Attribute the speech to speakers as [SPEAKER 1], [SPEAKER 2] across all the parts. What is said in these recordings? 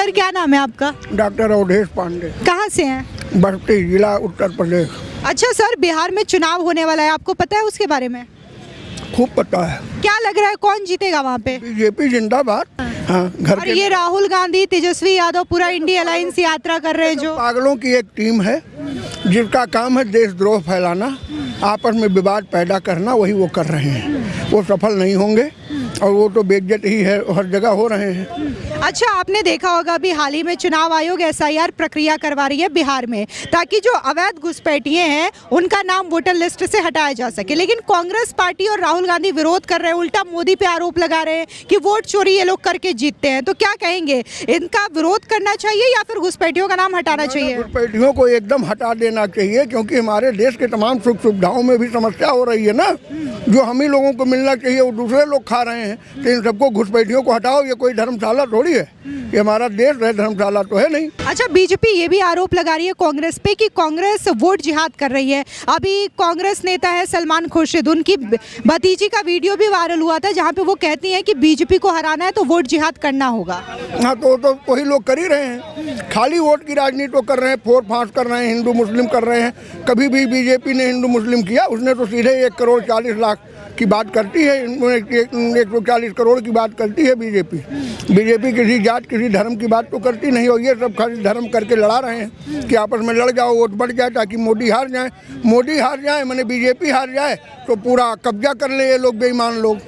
[SPEAKER 1] Sir क्या नाम है आपका?
[SPEAKER 2] डॉक्टर अवधेश पांडे,
[SPEAKER 1] कहाँ से हैं?
[SPEAKER 2] बस्ती जिला उत्तर प्रदेश।
[SPEAKER 1] अच्छा सर, बिहार में चुनाव होने वाला है, आपको पता है उसके बारे में?
[SPEAKER 2] खूब पता है।
[SPEAKER 1] क्या लग रहा है कौन जीतेगा वहाँ पे?
[SPEAKER 2] बीजेपी जिंदाबाद। हाँ, घर
[SPEAKER 1] और
[SPEAKER 2] के
[SPEAKER 1] ये राहुल गांधी, तेजस्वी यादव पूरा इंडिया अलायंस यात्रा कर रहे हैं जो।
[SPEAKER 2] पागलों की एक टीम है जिसका काम है देशद्रोह फैलाना, आपस में विवाद पैदा करना, वही वो कर रहे हैं। वो सफल नहीं होंगे और वो तो बेइज्जत ही है, हर जगह हो रहे हैं।
[SPEAKER 1] अच्छा, आपने देखा होगा अभी हाल ही में चुनाव आयोग SIR प्रक्रिया करवा रही है बिहार में, ताकि जो अवैध घुसपैठिए हैं उनका नाम वोटर लिस्ट से हटाया जा सके। लेकिन कांग्रेस पार्टी और राहुल गांधी विरोध कर रहे हैं, उल्टा मोदी पे आरोप लगा रहे हैं कि वोट चोरी ये लोग करके जीतते हैं। तो क्या कहेंगे, इनका विरोध करना चाहिए या फिर घुसपैठियों का नाम हटाना चाहिए?
[SPEAKER 2] घुसपैठियों को एकदम हटा देना चाहिए, क्योंकि हमारे देश के तमाम सुख सुविधाओं में भी समस्या हो रही है ना। जो हम ही लोगों को मिलना चाहिए वो दूसरे लोग खा रहे हैं। तो इन सबको घुसपैठियों को हटाओ। ये कोई धर्मशाला थोड़ी है, ये हमारा देश है, धर्मशाला तो है नहीं।
[SPEAKER 1] अच्छा, बीजेपी ये भी आरोप लगा रही है कांग्रेस पे कि कांग्रेस वोट जिहाद कर रही है। अभी कांग्रेस नेता है सलमान खुर्शीद, उनकी भतीजी का वीडियो भी वायरल हुआ था जहां पे वो कहती हैं कि बीजेपी को हराना है तो वोट जिहाद करना होगा।
[SPEAKER 2] हाँ, तो वही लोग कर ही रहे हैं। खाली वोट की राजनीति तो कर रहे हैं, फोड़ फांस कर रहे हैं, हिंदू मुस्लिम कर रहे हैं। कभी भी बीजेपी ने हिंदू मुस्लिम किया? उसने तो सीधे 1,40,00,000 की बात करती है, 140 करोड़ की बात करती है बीजेपी। बीजेपी किसी जात किसी धर्म की बात तो करती नहीं, और ये सब खाली धर्म करके लड़ा रहे हैं कि आपस में लड़ जाओ, वोट बढ़ जाए ताकि मोदी हार जाए। मोदी हार जाए मैंने बीजेपी हार जाए तो पूरा कब्जा कर ले ये लोग, बेईमान लोग।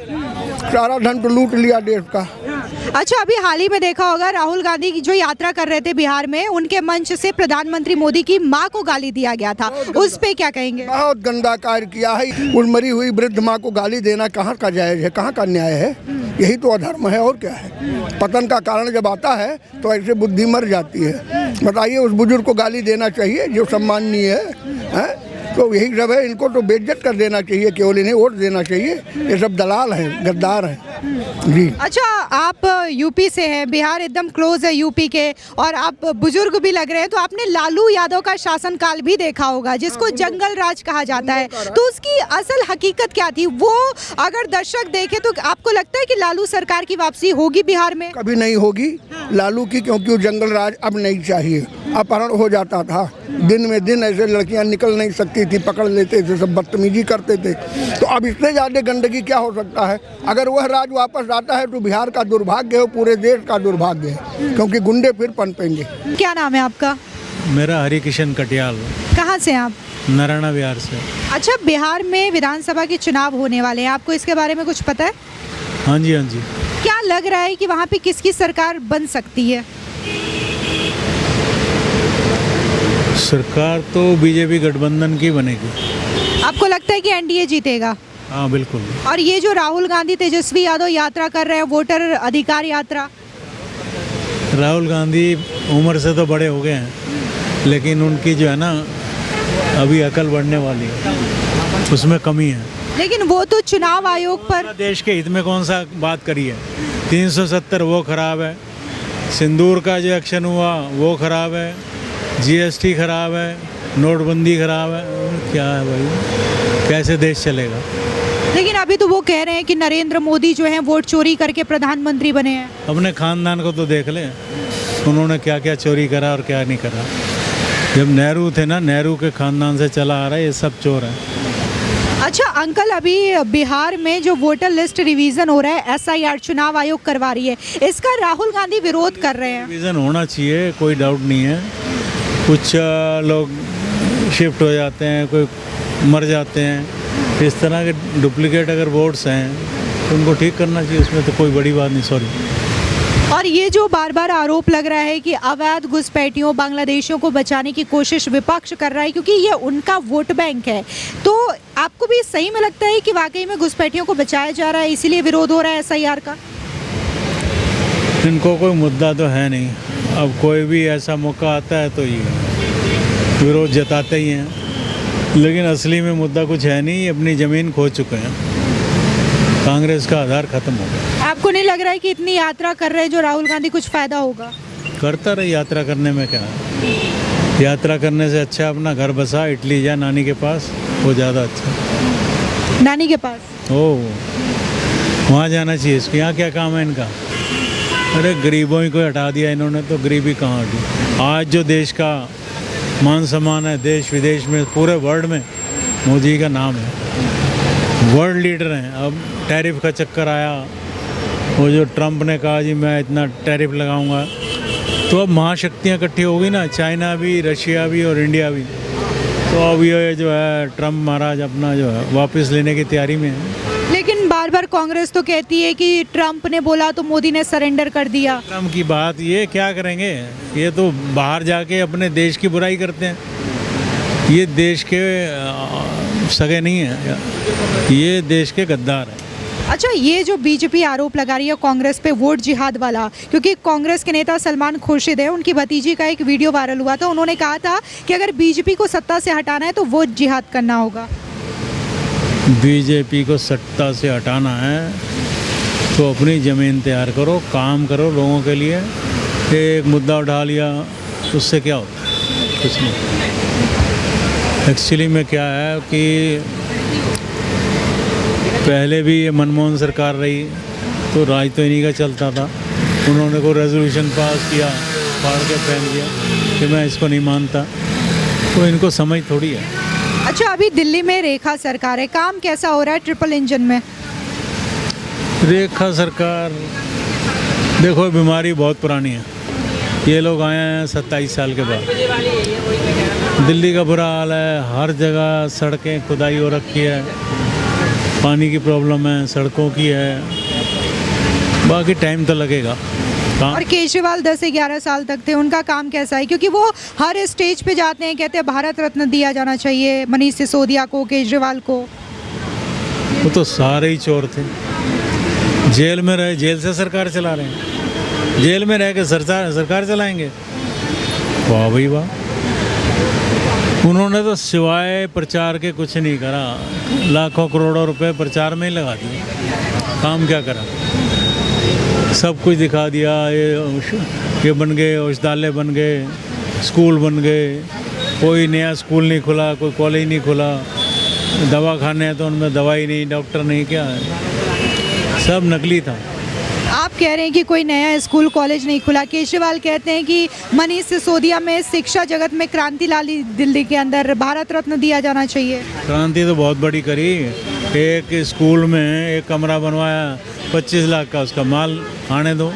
[SPEAKER 2] सारा धन तो लूट लिया देश का।
[SPEAKER 1] अच्छा, अभी हाल ही में देखा होगा राहुल गांधी की जो यात्रा कर रहे थे बिहार में, उनके मंच से प्रधानमंत्री मोदी की मां को गाली दिया गया था, उस पे क्या कहेंगे?
[SPEAKER 2] बहुत गंदा कार्य किया है। उस मरी हुई वृद्ध माँ को गाली देना कहाँ का जायज है, कहाँ का न्याय है? यही तो अधर्म है, और क्या है? पतन का कारण जब आता है तो ऐसे बुद्धि मर जाती है। बताइए, उस बुजुर्ग को गाली देना चाहिए जो सम्माननीय है? तो यही सब है। इनको तो बेइज्जत कर देना चाहिए, केवल इन्हें वोट देना चाहिए। ये सब दलाल हैं, गद्दार हैं जी।
[SPEAKER 1] अच्छा, आप यूपी से हैं, बिहार एकदम क्लोज है यूपी के, और आप बुजुर्ग भी लग रहे हैं, तो आपने लालू यादव का शासनकाल भी देखा होगा जिसको जंगल राज कहा जाता है। तो उसकी असल हकीकत क्या थी? वो अगर दर्शक देखे तो आपको लगता है कि लालू सरकार की वापसी होगी बिहार में?
[SPEAKER 2] कभी नहीं होगी लालू की, क्योंकि वो जंगल राज अब नहीं चाहिए। अपहरण हो जाता था, दिन में दिन ऐसे लड़कियां निकल नहीं सकती थी, पकड़ लेते थे, सब बदतमीजी करते थे। तो अब इससे ज़्यादा गंदगी क्या हो सकता है? अगर वह राज वापस आता है तो बिहार का दुर्भाग्य है, पूरे देश का दुर्भाग्य है, क्योंकि गुंडे फिर पनपेंगे।
[SPEAKER 1] क्या नाम है आपका?
[SPEAKER 3] मेरा हरिकिशन कटियाल,
[SPEAKER 1] कहाँ से हैं आप?
[SPEAKER 3] नारायण बिहार से।
[SPEAKER 1] अच्छा, बिहार में विधानसभा के चुनाव होने वाले हैं, आपको इसके बारे में कुछ पता है?
[SPEAKER 3] हाँ जी, हाँ जी।
[SPEAKER 1] क्या लग रहा है कि वहाँ पे किसकी सरकार बन सकती है?
[SPEAKER 3] सरकार तो बीजेपी गठबंधन की बनेगी।
[SPEAKER 1] आपको लगता है कि NDA जीतेगा?
[SPEAKER 3] हाँ बिल्कुल।
[SPEAKER 1] और ये जो राहुल गांधी, तेजस्वी यादव यात्रा कर रहे हैं, वोटर अधिकार यात्रा,
[SPEAKER 3] राहुल गांधी उम्र से तो बड़े हो गए हैं, लेकिन उनकी जो है ना अभी अकल बढ़ने वाली है, उसमें कमी है।
[SPEAKER 1] लेकिन वो तो चुनाव आयोग पर
[SPEAKER 3] देश के हित में कौन सा बात करी है? 370 वो खराब है, सिंदूर का जो एक्शन हुआ वो खराब है, GST खराब है, नोटबंदी खराब है, क्या है भाई? कैसे देश चलेगा?
[SPEAKER 1] लेकिन अभी तो वो कह रहे हैं कि नरेंद्र मोदी जो हैं वोट चोरी करके प्रधानमंत्री बने हैं।
[SPEAKER 3] अपने खानदान को तो देख लें, उन्होंने क्या क्या चोरी करा और क्या नहीं करा। जब नेहरू थे ना, नेहरू के खानदान से चला आ रहा है, ये सब चोर है।
[SPEAKER 1] अच्छा अंकल, अभी बिहार में जो वोटर लिस्ट रिवीजन हो रहा है, SIR चुनाव आयोग करवा रही है, इसका राहुल गांधी विरोध कर रहे हैं।
[SPEAKER 3] रिवीजन होना चाहिए, कोई डाउट नहीं है। कुछ लोग शिफ्ट हो जाते हैं, कोई मर जाते हैं, इस तरह के डुप्लीकेट अगर वोट्स हैं तो उनको ठीक करना चाहिए, उसमें तो कोई बड़ी बात नहीं। सॉरी।
[SPEAKER 1] और ये जो बार बार आरोप लग रहा है कि अवैध घुसपैठियों, बांग्लादेशियों को बचाने की कोशिश विपक्ष कर रहा है क्योंकि ये उनका वोट बैंक है, तो आपको भी सही में लगता है कि वाकई में घुसपैठियों को बचाया जा रहा है, इसीलिए विरोध हो रहा है SIR का?
[SPEAKER 3] इनको कोई मुद्दा तो है नहीं। अब कोई भी ऐसा मौका आता है तो ये विरोध जताते ही हैं, लेकिन असली में मुद्दा कुछ है नहीं। अपनी ज़मीन खो चुके हैं, कांग्रेस का आधार खत्म हो गया।
[SPEAKER 1] आपको नहीं लग रहा है कि इतनी यात्रा कर रहे हैं जो राहुल गांधी, कुछ फायदा होगा?
[SPEAKER 3] करता रहे, यात्रा करने में क्या है? यात्रा करने से अच्छा अपना घर बसा, इटली जा नानी के पास, वो ज़्यादा अच्छा।
[SPEAKER 1] नानी के पास?
[SPEAKER 3] ओह, वहाँ जाना चाहिए इसको। यहाँ क्या काम है इनका? अरे गरीबों ही को हटा दिया इन्होंने, तो गरीबी कहाँ हटी। आज जो देश का मान सम्मान है देश विदेश में, पूरे वर्ल्ड में मोदी का नाम है, वर्ल्ड लीडर हैं। अब टैरिफ का चक्कर आया, वो जो ट्रम्प ने कहा जी मैं इतना टैरिफ लगाऊंगा, तो अब महाशक्तियाँ इकट्ठी हो गई ना, चाइना भी, रशिया भी और इंडिया भी। तो अब ये जो है ट्रम्प महाराज अपना जो है वापस लेने की तैयारी में है।
[SPEAKER 1] लेकिन बार बार कांग्रेस तो कहती है कि ट्रंप ने बोला तो मोदी ने सरेंडर कर दिया।
[SPEAKER 3] ट्रम्प की बात, ये क्या करेंगे, ये तो बाहर जाके अपने देश की बुराई करते हैं। ये देश के सगे नहीं है, ये देश के गद्दार हैं।
[SPEAKER 1] अच्छा, ये जो बीजेपी आरोप लगा रही है कांग्रेस पे वोट जिहाद वाला, क्योंकि कांग्रेस के नेता सलमान खुर्शीद है, उनकी भतीजी का एक वीडियो वायरल हुआ था, उन्होंने कहा था कि अगर बीजेपी को सत्ता से हटाना है तो वोट जिहाद करना होगा।
[SPEAKER 3] बीजेपी को सत्ता से हटाना है तो अपनी ज़मीन तैयार करो, काम करो लोगों के लिए। एक मुद्दा उठा लिया उससे क्या होता है, कुछ नहीं। एक्चुअली में क्या है कि पहले भी ये मनमोहन सरकार रही तो राज तो इन्हीं का चलता था। उन्होंने को रेजोल्यूशन पास किया, फाड़ के फेंक दिया कि मैं इसको नहीं मानता, तो इनको समझ थोड़ी है।
[SPEAKER 1] अच्छा, अभी दिल्ली में रेखा सरकार है, काम कैसा हो रहा है ट्रिपल इंजन में?
[SPEAKER 3] रेखा सरकार देखो, बीमारी बहुत पुरानी है। ये लोग आए हैं 27 साल के बाद। दिल्ली का बुरा हाल है, हर जगह सड़कें खुदाई हो रखी है, पानी की प्रॉब्लम है, सड़कों की है, बाकी टाइम तो लगेगा।
[SPEAKER 1] और केजरीवाल 10 से 11 साल तक थे, उनका काम कैसा है? क्योंकि वो हर स्टेज पे जाते हैं, कहते हैं भारत रत्न दिया जाना चाहिए मनीष सिसोदिया को, केजरीवाल को।
[SPEAKER 3] वो तो सारे ही चोर थे, जेल में रहे, जेल से सरकार चला रहे हैं, जेल में रह के सरकार चलाएंगे। वाह भाई वाह, उन्होंने तो सिवाय प्रचार के कुछ नहीं करा, लाखों करोड़ों रुपए प्रचार में ही लगा दिए, काम क्या करा? सब कुछ दिखा दिया। ये बन गए, औषधालय बन गए, स्कूल बन गए, कोई नया स्कूल नहीं खुला, कोई कॉलेज नहीं खुला, दवा खाने हैं तो उनमें दवाई नहीं, डॉक्टर नहीं, क्या है, सब नकली था।
[SPEAKER 1] आप कह रहे हैं कि कोई नया स्कूल कॉलेज नहीं खुला, केजरीवाल कहते हैं कि मनीष सिसोदिया में शिक्षा जगत में क्रांति लाली, दिल्ली के अंदर भारत रत्न दिया जाना चाहिए।
[SPEAKER 3] क्रांति तो बहुत बड़ी करी, एक स्कूल में एक कमरा बनवाया 25 लाख का, उसका माल आने दो,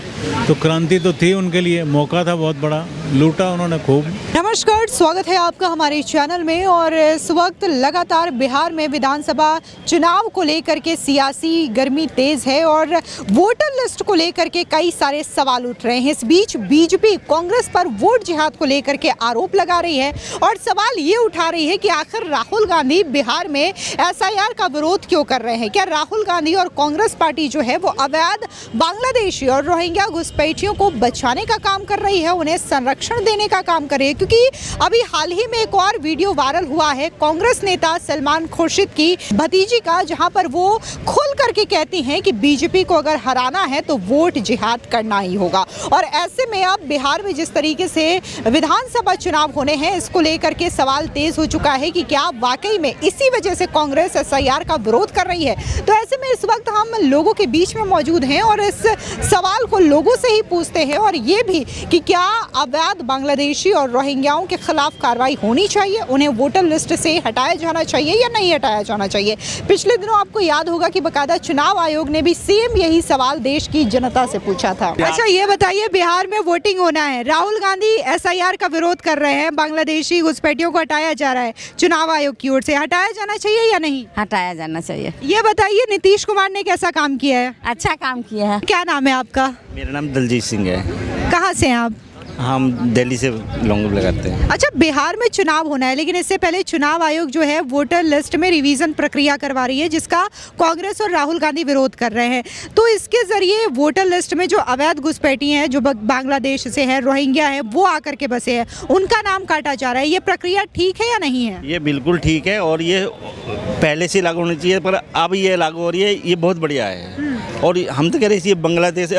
[SPEAKER 3] तो क्रांति तो थी उनके लिए, मौका था बहुत बड़ा, लूटा उन्होंने खूब।
[SPEAKER 1] नमस्कार, स्वागत है आपका हमारे चैनल में। और इस वक्त लगातार बिहार में विधानसभा चुनाव को लेकर के सियासी गर्मी तेज है और वोटर लिस्ट को लेकर के कई सारे सवाल उठ रहे हैं। इस बीच बीजेपी कांग्रेस पर वोट जिहाद को लेकर के आरोप लगा रही है और सवाल ये उठा रही है कि आखिर राहुल गांधी बिहार में SIR का विरोध क्यों कर रहे हैं? क्या राहुल गांधी और कांग्रेस पार्टी जो है वो अवैध बांग्लादेशी और रोहिंग्या घुसपैठियों को बचाने का काम कर रही है, उन्हें संरक्षण देने का काम कर रही है? क्योंकि अभी हाल ही में एक और वीडियो वायरल हुआ है कांग्रेस नेता सलमान खुर्शीद की भतीजी का, जहां पर वो खुल करके कहती हैं कि बीजेपी को अगर हराना है तो वोट जिहाद करना ही होगा। और ऐसे में अब बिहार में जिस तरीके से विधानसभा चुनाव होने हैं, इसको लेकर के सवाल तेज हो चुका है कि क्या वाकई में इसी वजह से कांग्रेस SIR का विरोध कर रही है? तो ऐसे में इस वक्त हम लोगों के बीच में मौजूद हैं और इस सवाल को लोगों से ही पूछते हैं, और ये भी कि क्या अवैध बांग्लादेशी और रोहिंग्याओं के खिलाफ कार्रवाई होनी चाहिए, उन्हें वोटर लिस्ट से हटाया जाना चाहिए या नहीं हटाया जाना चाहिए। पिछले दिनों आपको याद होगा कि बकायदा चुनाव आयोग ने भी सेम यही सवाल देश की जनता से पूछा था। अच्छा, ये बताइए, बिहार में वोटिंग होना है, राहुल गांधी SIR का विरोध कर रहे हैं, बांग्लादेशी घुसपैठियों को हटाया जा रहा है चुनाव आयोग की ओर से, हटाया जाना चाहिए या नहीं?
[SPEAKER 4] हटाया जाना चाहिए।
[SPEAKER 1] ये बताइए, नीतीश कुमार ने कैसा काम किया है?
[SPEAKER 4] अच्छा काम किया है।
[SPEAKER 1] क्या नाम है आपका?
[SPEAKER 5] मेरा नाम दलजीत सिंह है।
[SPEAKER 1] कहाँ से हैं आप?
[SPEAKER 5] हम दिल्ली से लॉन्ग लगाते हैं।
[SPEAKER 1] अच्छा, बिहार में चुनाव होना है, लेकिन इससे पहले चुनाव आयोग जो है वोटर लिस्ट में रिवीजन प्रक्रिया करवा रही है, जिसका कांग्रेस और राहुल गांधी विरोध कर रहे हैं। तो इसके जरिए वोटर लिस्ट में जो अवैध घुसपैठी हैं, जो बांग्लादेश से है, रोहिंग्या है, वो आकर के बसे हैं, उनका नाम काटा जा रहा है। ये प्रक्रिया ठीक है या नहीं है?
[SPEAKER 5] ये बिल्कुल ठीक है और ये पहले से लागू होनी चाहिए, पर अब ये लागू हो रही है, ये बहुत बढ़िया है। और हम तो कह रहे हैं बांग्लादेश,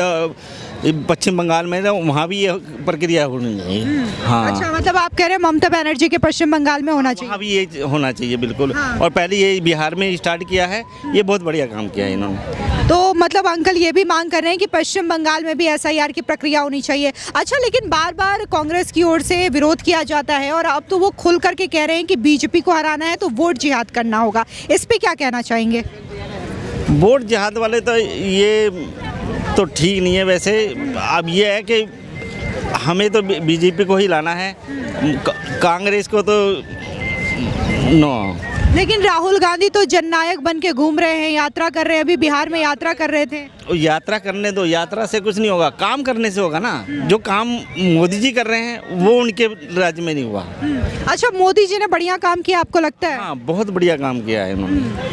[SPEAKER 5] पश्चिम बंगाल में ना, वहाँ भी ये प्रक्रिया होनी चाहिए। हाँ।
[SPEAKER 1] अच्छा, मतलब आप कह रहे हैं ममता बनर्जी के पश्चिम बंगाल में होना चाहिए?
[SPEAKER 5] वहाँ भी ये होना चाहिए बिल्कुल।
[SPEAKER 1] हाँ।
[SPEAKER 5] और पहले ये बिहार में स्टार्ट किया है, ये बहुत बढ़िया काम किया है इन्होंने।
[SPEAKER 1] तो मतलब अंकल ये भी मांग कर रहे हैं कि पश्चिम बंगाल में भी एसआईआर की प्रक्रिया होनी चाहिए। अच्छा, लेकिन बार बार कांग्रेस की ओर से विरोध किया जाता है और अब तो वो खुल करके कह रहे हैं कि बीजेपी को हराना है तो वोट जिहाद करना होगा। इस पे क्या कहना चाहेंगे?
[SPEAKER 5] वोट जिहाद वाले तो ये तो ठीक नहीं है। वैसे अब ये है कि हमें तो बीजेपी को ही लाना है, कांग्रेस को तो नो।
[SPEAKER 1] लेकिन राहुल गांधी तो जननायक बन के घूम रहे हैं, यात्रा कर रहे हैं, अभी बिहार में यात्रा कर रहे थे।
[SPEAKER 5] यात्रा करने दो, यात्रा से कुछ नहीं होगा, काम करने से होगा ना। जो काम मोदी जी कर रहे हैं वो उनके राज्य में नहीं हुआ।
[SPEAKER 1] अच्छा, मोदी जी ने बढ़िया काम किया आपको लगता है?
[SPEAKER 5] हाँ, बहुत बढ़िया काम किया है उन्होंने।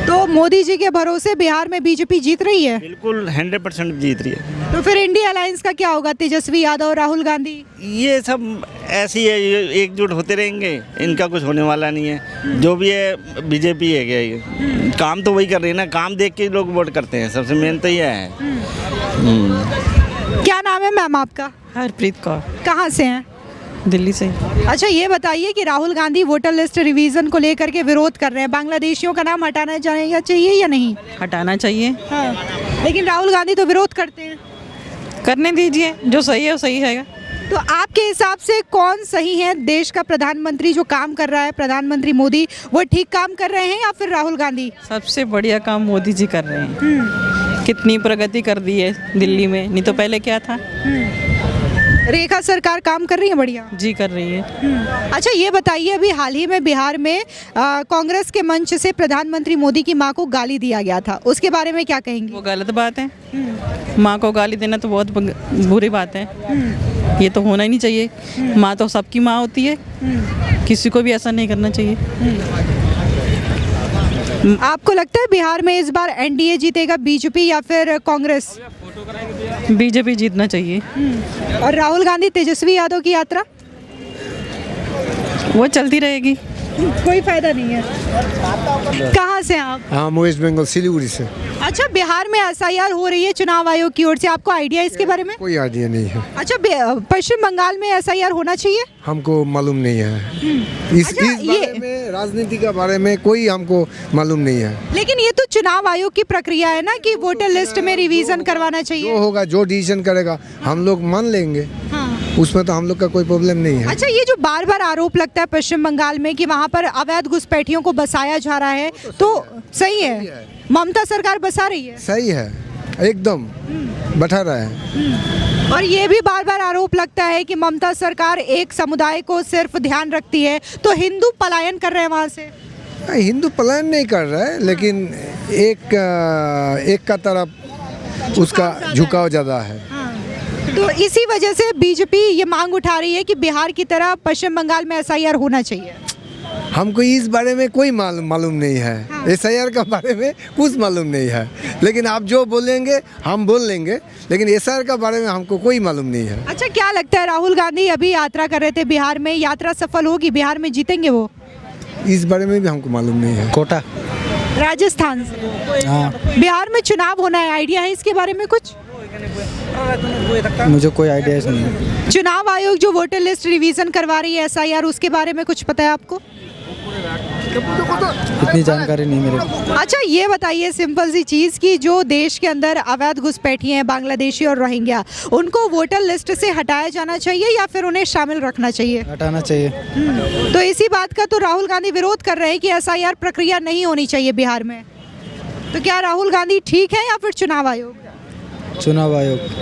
[SPEAKER 1] तो मोदी जी के भरोसे बिहार में बीजेपी जीत रही है?
[SPEAKER 5] बिल्कुल 100% जीत रही है।
[SPEAKER 1] तो फिर इंडिया अलायंस का क्या होगा? तेजस्वी यादव, राहुल गांधी,
[SPEAKER 5] ये सब ऐसी है, ये एकजुट होते रहेंगे, इनका कुछ होने वाला नहीं है। जो भी है बीजेपी है क्या, ये काम तो वही कर रही है ना, काम देख के लोग वोट करते हैं, सबसे मेन तो ये है।
[SPEAKER 1] क्या नाम है मैम आपका?
[SPEAKER 6] हरप्रीत कौर,
[SPEAKER 1] कहाँ से हैं?
[SPEAKER 6] दिल्ली से।
[SPEAKER 1] अच्छा, ये बताइए कि Rahul Gandhi voter list revision को लेकर के विरोध कर रहे हैं, बांग्लादेशियों का नाम हटाना चाहिए या नहीं?
[SPEAKER 6] हटाना चाहिए।
[SPEAKER 1] हाँ, लेकिन राहुल गांधी तो विरोध करते हैं।
[SPEAKER 6] करने दीजिए, जो सही है वो सही है।
[SPEAKER 1] तो आपके हिसाब से कौन सही है? देश का प्रधानमंत्री जो काम कर रहा है, प्रधानमंत्री मोदी, वो ठीक काम कर रहे हैं या फिर राहुल गांधी?
[SPEAKER 6] सबसे बढ़िया काम मोदी जी कर रहे हैं। कितनी प्रगति कर दी है दिल्ली में, नहीं तो पहले क्या था।
[SPEAKER 1] रेखा सरकार काम कर रही है बढ़िया?
[SPEAKER 6] जी कर रही है।
[SPEAKER 1] अच्छा, ये बताइए, अभी हाल ही में बिहार में कांग्रेस के मंच से प्रधानमंत्री मोदी की मां को गाली दिया गया था, उसके बारे में क्या कहेंगे?
[SPEAKER 6] वो गलत बात है। माँ को गाली देना तो बहुत बुरी बात है। ये तो होना ही नहीं चाहिए। माँ तो सबकी माँ होती है, किसी को भी ऐसा नहीं करना चाहिए।
[SPEAKER 1] आपको लगता है बिहार में इस बार एनडीए जीतेगा, बीजेपी या फिर कांग्रेस?
[SPEAKER 6] बीजेपी जीतना चाहिए।
[SPEAKER 1] और राहुल गांधी तेजस्वी यादव की यात्रा
[SPEAKER 6] वो चलती रहेगी,
[SPEAKER 1] कोई फायदा नहीं है। कहाँ से आप?
[SPEAKER 7] हाँ, वेस्ट बंगाल, सिलीगुड़ी से।
[SPEAKER 1] अच्छा, बिहार में एसआईआर हो रही है चुनाव आयोग की ओर से, आपको आइडिया इसके बारे में?
[SPEAKER 7] कोई आइडिया नहीं है।
[SPEAKER 1] अच्छा, पश्चिम बंगाल में एसआईआर होना चाहिए?
[SPEAKER 7] हमको मालूम नहीं है। इस बारे में, राजनीति के बारे में कोई हमको मालूम नहीं है।
[SPEAKER 1] लेकिन ये तो चुनाव आयोग की प्रक्रिया है ना कि वोटर लिस्ट में रिवीजन करवाना चाहिए।
[SPEAKER 7] जो होगा, जो डिसीजन करेगा हम लोग मान लेंगे।
[SPEAKER 1] हाँ।
[SPEAKER 7] उसमें तो हम लोग का कोई प्रॉब्लम नहीं है।
[SPEAKER 1] अच्छा, ये जो बार बार आरोप लगता है पश्चिम बंगाल में कि वहाँ पर अवैध घुसपैठियों को बसाया जा रहा है, तो सही है? ममता सरकार बसा रही है?
[SPEAKER 7] सही है, एकदम बैठा रहा है।
[SPEAKER 1] और ये भी बार बार आरोप लगता है कि ममता सरकार एक समुदाय को सिर्फ ध्यान रखती है, तो हिंदू पलायन कर रहे हैं वहाँ से।
[SPEAKER 7] हिंदू पलायन नहीं कर रहा है, लेकिन एक का तरफ उसका झुकाव ज़्यादा है।
[SPEAKER 1] तो इसी वजह से बीजेपी ये मांग उठा रही है कि बिहार की तरह पश्चिम बंगाल में एसआईआर होना चाहिए।
[SPEAKER 7] हमको इस बारे में कोई मालूम नहीं है। एसआईआर का बारे में कुछ मालूम नहीं है, लेकिन आप जो बोलेंगे हम बोल लेंगे, लेकिन एसआईआर का बारे में हमको कोई मालूम नहीं है।
[SPEAKER 1] अच्छा, क्या लगता है राहुल गांधी अभी यात्रा कर रहे थे बिहार में, यात्रा सफल होगी, बिहार में जीतेंगे वो?
[SPEAKER 7] इस बारे में भी हमको मालूम नहीं है।
[SPEAKER 8] कोटा,
[SPEAKER 1] राजस्थान से।
[SPEAKER 8] हाँ।
[SPEAKER 1] बिहार में चुनाव होना है, आइडिया है इसके बारे में कुछ?
[SPEAKER 8] मुझे कोई आइडिया नहीं है।
[SPEAKER 1] चुनाव आयोग जो वोटर लिस्ट रिवीजन करवा रही है एसआईआर, उसके बारे में कुछ पता है आपको?
[SPEAKER 8] इतनी जानकारी नहीं मेरे को।
[SPEAKER 1] अच्छा, ये बताइए सिंपल सी चीज़ कि जो देश के अंदर अवैध घुसपैठिए हैं, बांग्लादेशी और रोहिंग्या, उनको वोटर लिस्ट से हटाया जाना चाहिए या फिर उन्हें शामिल रखना चाहिए?
[SPEAKER 8] हटाना चाहिए।
[SPEAKER 1] तो इसी बात का तो राहुल गांधी विरोध कर रहे हैं कि एसआईआर प्रक्रिया नहीं होनी चाहिए बिहार में। तो क्या राहुल गांधी ठीक है या फिर चुनाव आयोग?
[SPEAKER 8] चुनाव आयोग।